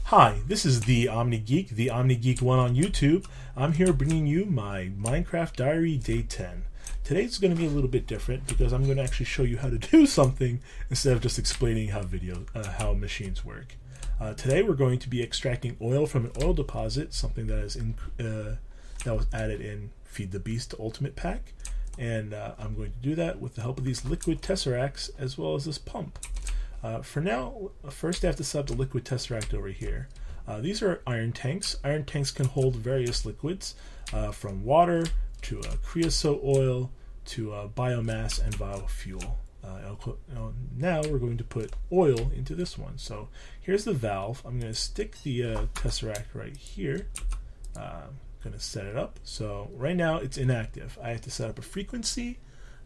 Hi, this is the OmniGeek, the OmniGeek 1 on YouTube. I'm here bringing you my Minecraft Diary Day 10. Today's going to be a little bit different because I'm going to actually show you how to do something instead of just explaining how machines work. Today we're going to be extracting oil from an oil deposit, something that was added in Feed the Beast Ultimate Pack, and I'm going to do that with the help of these liquid tesseracts as well as this pump. For now, first I have to set up the liquid tesseract over here. These are iron tanks. Iron tanks can hold various liquids, from water to creosote oil to biomass and biofuel. Now we're going to put oil into this one. So here's the valve. I'm going to stick the tesseract right here. I'm going to set it up. So right now it's inactive. I have to set up a frequency.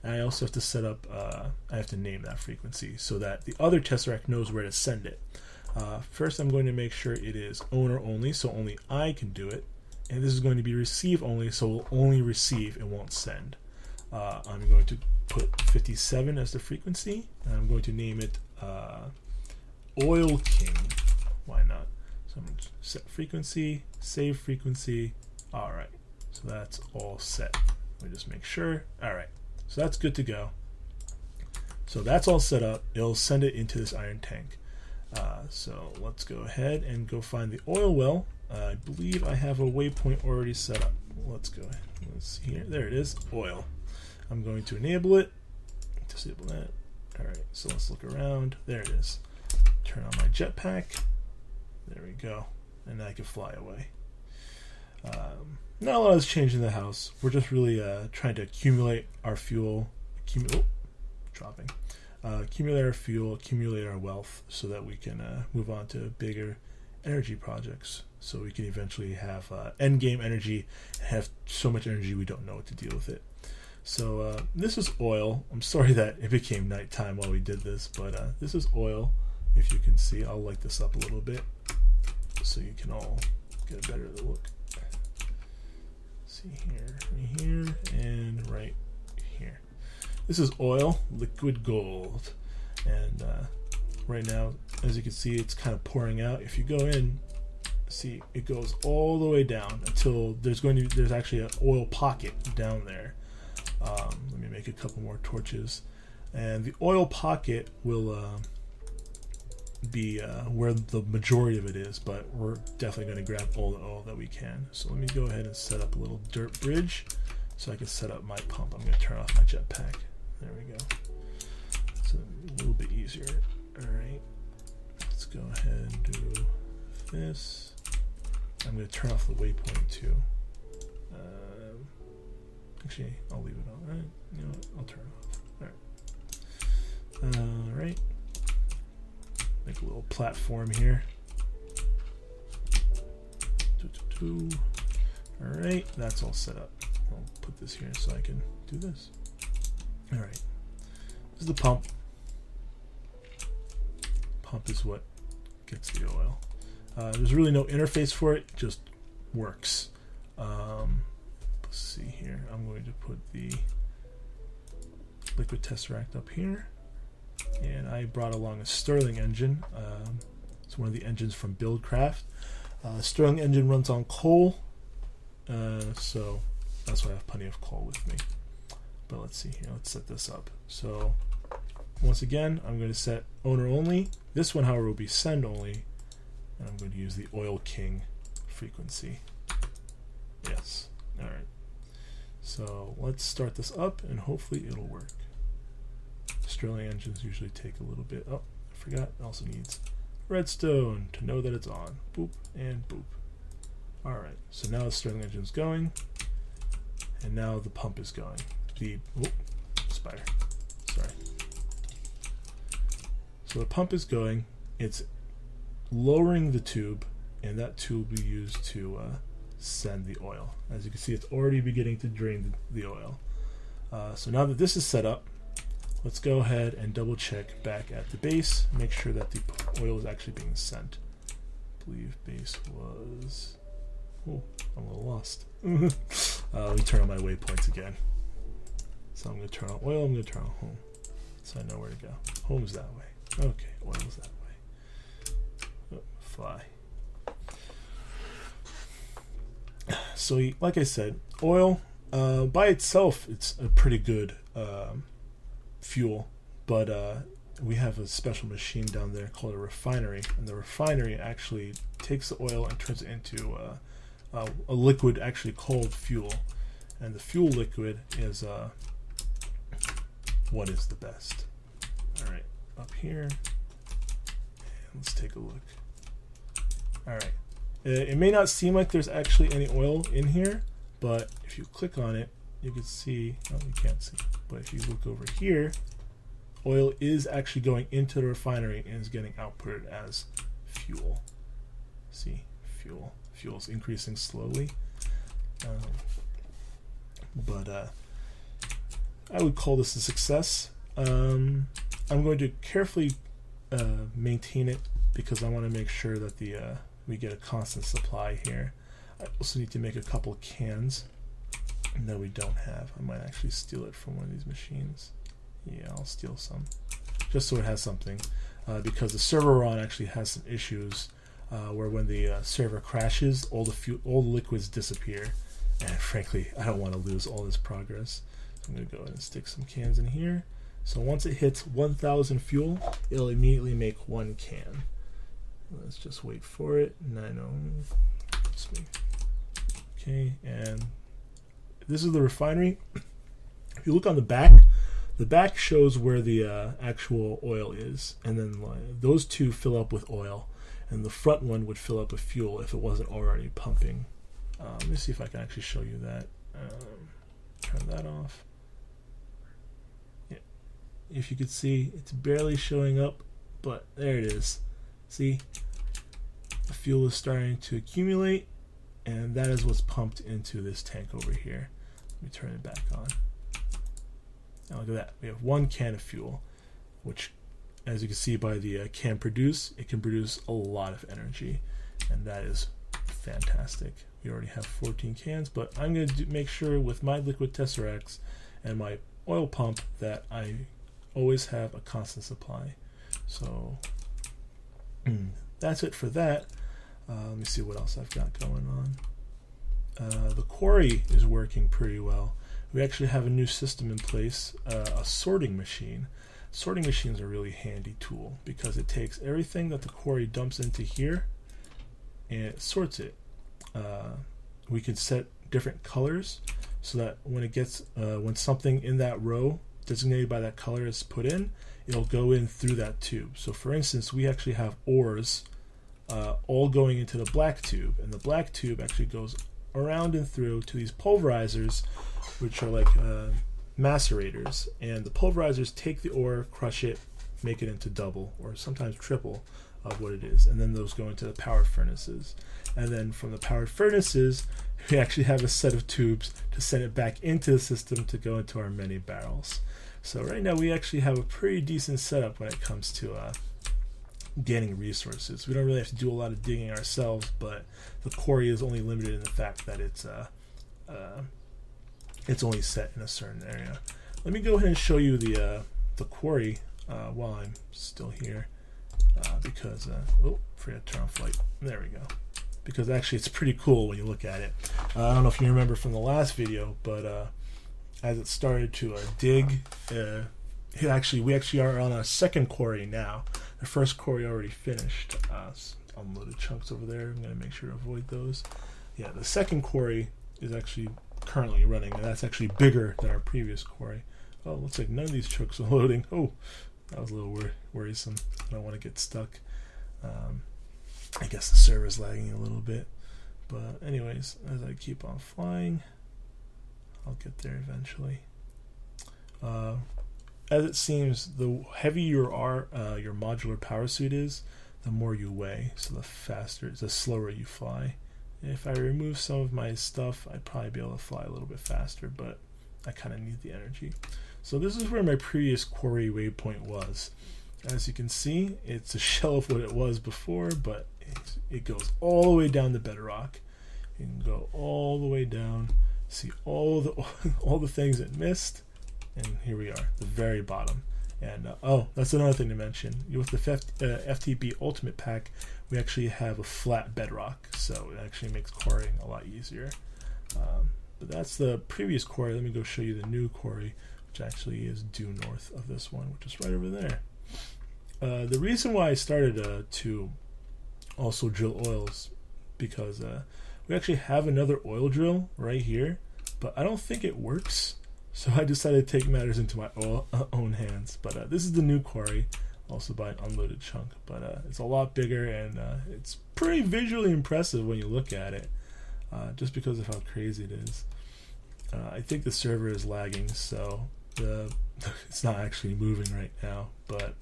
And I also have to set up, I have to name that frequency so that the other tesseract knows where to send it. First I'm going to make sure it is owner only, so only I can do it. And this is going to be receive only, so we'll only receive and won't send. I'm going to put 57 as the frequency, and I'm going to name it Oil King. Why not? So I'm going to set frequency, save frequency. Alright, so that's all set. Let me just make sure. Alright. So that's good to go. So that's all set up. It'll send it into this iron tank. So let's go ahead and go find the oil well. I believe I have a waypoint already set up. Let's go ahead. Let's see here. There it is. Oil. I'm going to enable it. Disable that. Alright, so let's look around. There it is. Turn on my jetpack. There we go. And I can fly away. Not a lot has changed in the house. We're just really trying to accumulate our fuel, accumulate our fuel, accumulate our wealth, so that we can move on to bigger energy projects. So we can eventually have end game energy, and have so much energy we don't know what to deal with it. So this is oil. I'm sorry that it became nighttime while we did this, but this is oil. If you can see, I'll light this up a little bit so you can all get a better look. See here, right here, and right here. This is oil, liquid gold, and right now, as you can see, it's kind of pouring out. If you go in, see, it goes all the way down until there's actually an oil pocket down there. Let me make a couple more torches, and the oil pocket will be where the majority of it is, but we're definitely going to grab all the oil that we can. So let me go ahead and set up a little dirt bridge so I can set up my pump. I'm going to turn off my jetpack. There we go. It's a little bit easier. Alright, let's go ahead and do this. I'm going to turn off the waypoint too. Actually, I'll leave it on. Alright, you know what? I'll turn it off. Alright. Make a little platform here. Alright, that's all set up. I'll put this here so I can do this. Alright, this is the pump. Pump is what gets the oil. There's really no interface for it, it just works. Let's see here. I'm going to put the liquid tesseract up here. And I brought along a Stirling engine. It's one of the engines from Buildcraft. Stirling engine runs on coal, so that's why I have plenty of coal with me. But let's see here. Let's set this up. So once again, I'm going to set owner only. This one, however, will be send only. And I'm going to use the Oil King frequency. Yes. All right. So let's start this up, and hopefully it'll work. Stirling engines usually take a little bit. Oh, I forgot. It also needs redstone to know that it's on. Boop and boop. Alright, so now the Stirling engine's going, and now the pump is going. Spider. Sorry. So the pump is going. It's lowering the tube, and that tube we use to send the oil. As you can see, it's already beginning to drain the oil. So now that this is set up, let's go ahead and double check back at the base, make sure that the oil is actually being sent. I believe base was... Oh, I'm a little lost. Let me turn on my waypoints again. So I'm going to turn on oil, I'm going to turn on home. So I know where to go. Home's that way. Okay, oil's that way. Oh, fly. So like I said, oil by itself, it's a pretty good fuel, but we have a special machine down there called a refinery, and the refinery actually takes the oil and turns it into a liquid actually called fuel, and the fuel liquid is what is the best. All right, up here, and let's take a look. All right, it may not seem like there's actually any oil in here, but if you click on it, you can see, oh, you can't see, but if you look over here, oil is actually going into the refinery and is getting outputted as fuel. See, fuel's increasing slowly, but I would call this a success. I'm going to carefully maintain it because I want to make sure that we get a constant supply here. I also need to make a couple cans that we don't have. I might actually steal it from one of these machines. Yeah, I'll steal some just so it has something, because the server we're on actually has some issues where when the server crashes, all the liquids disappear, and frankly I don't want to lose all this progress. So I'm going to go ahead and stick some cans in here. So once it hits 1,000 fuel, it'll immediately make 1 can. Let's just wait for it. 90. Okay, and this is the refinery. If you look on the back shows where the actual oil is, and then those two fill up with oil, and the front one would fill up with fuel if it wasn't already pumping. Let me see if I can actually show you that. Turn that off. Yeah. If you could see, it's barely showing up, but there it is. See, the fuel is starting to accumulate, and that is what's pumped into this tank over here. Let me turn it back on. Now look at that. We have 1 can of fuel, which, as you can see by the can produce, it can produce a lot of energy, and that is fantastic. We already have 14 cans, but I'm going to make sure with my liquid Tesseracts and my oil pump that I always have a constant supply. So that's it for that. Let me see what else I've got going on. The quarry is working pretty well. We actually have a new system in place, a sorting machine. Sorting machines are a really handy tool because it takes everything that the quarry dumps into here and it sorts it. We can set different colors so that when it gets when something in that row designated by that color is put in, it'll go in through that tube. So for instance, we actually have ores all going into the black tube, and the black tube actually goes around and through to these pulverizers, which are like macerators, and the pulverizers take the ore, crush it, make it into double or sometimes triple of what it is, and then those go into the powered furnaces, and then from the powered furnaces we actually have a set of tubes to send it back into the system to go into our many barrels. So right now we actually have a pretty decent setup when it comes to getting resources. We don't really have to do a lot of digging ourselves, but the quarry is only limited in the fact that it's only set in a certain area. Let me go ahead and show you the quarry while I'm still here, because forgot to turn off light. There we go. Because actually it's pretty cool when you look at it. I don't know if you remember from the last video, but as it started to dig, we actually are on a second quarry now. The first quarry already finished. Unloaded chunks over there. I'm going to make sure to avoid those. Yeah, the second quarry is actually currently running, and that's actually bigger than our previous quarry. Oh, looks like none of these chunks are loading. Oh, that was a little worrisome. I don't want to get stuck. I guess the server's lagging a little bit. But anyways, as I keep on flying, I'll get there eventually. As it seems, the heavier your modular power suit is, the more you weigh, so the slower you fly. If I remove some of my stuff, I'd probably be able to fly a little bit faster, but I kind of need the energy. So this is where my previous quarry waypoint was. As you can see, it's a shell of what it was before, but it goes all the way down to bedrock. You can go all the way down, see all the things it missed, and here we are, the very bottom. And that's another thing to mention. With the FTB Ultimate Pack, we actually have a flat bedrock, so it actually makes quarrying a lot easier. But that's the previous quarry. Let me go show you the new quarry, which actually is due north of this one, which is right over there. The reason why I started to also drill oils, because we actually have another oil drill right here, but I don't think it works, so I decided to take matters into my own hands. But this is the new quarry, also by an unloaded chunk, but it's a lot bigger, and it's pretty visually impressive when you look at it, just because of how crazy it is. I think the server is lagging, so it's not actually moving right now, but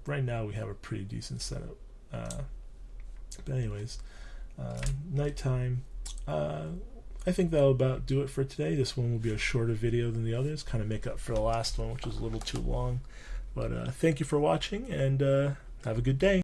right now we have a pretty decent setup. But anyways, nighttime. I think that'll about do it for today. This one will be a shorter video than the others, kind of make up for the last one, which was a little too long. But thank you for watching, and have a good day.